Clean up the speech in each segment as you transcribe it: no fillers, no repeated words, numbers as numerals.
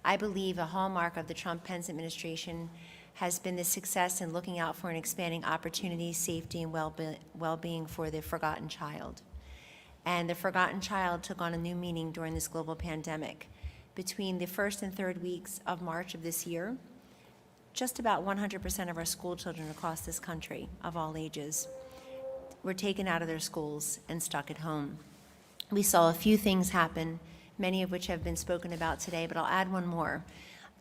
I believe a hallmark of the Trump-Pence administration has been the success in looking out for and expanding opportunities, safety, and well-being for the forgotten child. And the forgotten child took on a new meaning during this global pandemic. Between the first and third weeks of March of this year, just about 100% of our school children across this country, of all ages, were taken out of their schools and stuck at home. We saw a few things happen, many of which have been spoken about today, but I'll add one more.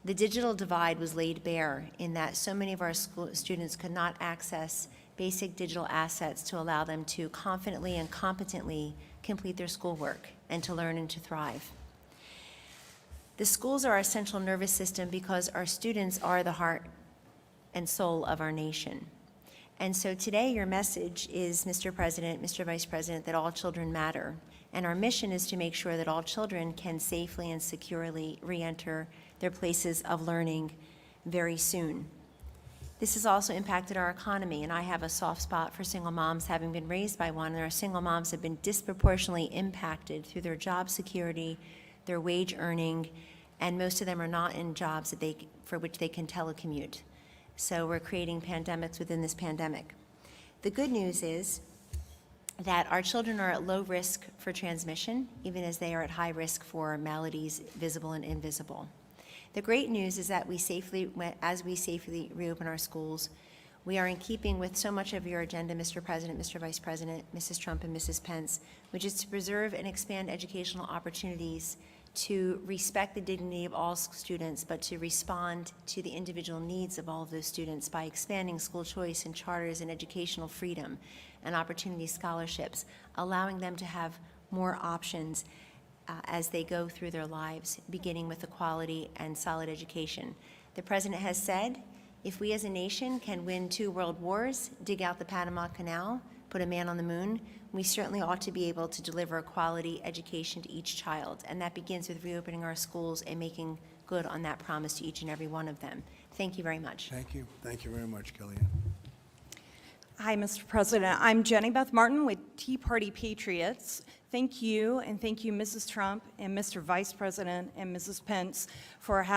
The digital divide was laid bare in that so many of our students could not access basic digital assets to allow them to confidently and competently complete their schoolwork and to learn and to thrive. The schools are our central nervous system because our students are the heart and soul of our nation. And so today your message is, Mr. President, Mr. Vice President, that all children matter. And our mission is to make sure that all children can safely and securely re-enter their places of learning very soon. This has also impacted our economy, and I have a soft spot for single moms, having been raised by one, and our single moms have been disproportionately impacted through their job security, their wage earning, and most of them are not in jobs for which they can telecommute. So we're creating pandemics within this pandemic. The good news is that our children are at low risk for transmission, even as they are at high risk for maladies, visible and invisible. The great news is that as we safely reopen our schools, we are in keeping with so much of your agenda, Mr. President, Mr. Vice President, Mrs. Trump, and Mrs. Pence, which is to preserve and expand educational opportunities, to respect the dignity of all students, but to respond to the individual needs of all of those students by expanding school choice and charters and educational freedom and opportunity scholarships, allowing them to have more options as they go through their lives, beginning with a quality and solid education. The President has said, if we as a nation can win 2 world wars, dig out the Panama Canal, put a man on the moon, we certainly ought to be able to deliver a quality education to each child. And that begins with reopening our schools and making good on that promise to each and every one of them. Thank you very much. Thank you. Thank you very much, Kellyanne. Hi, Mr. President. I'm Jenny Beth Martin with Tea Party Patriots. Thank you, and thank you, Mrs. Trump and Mr. Vice President and Mrs. Pence, for having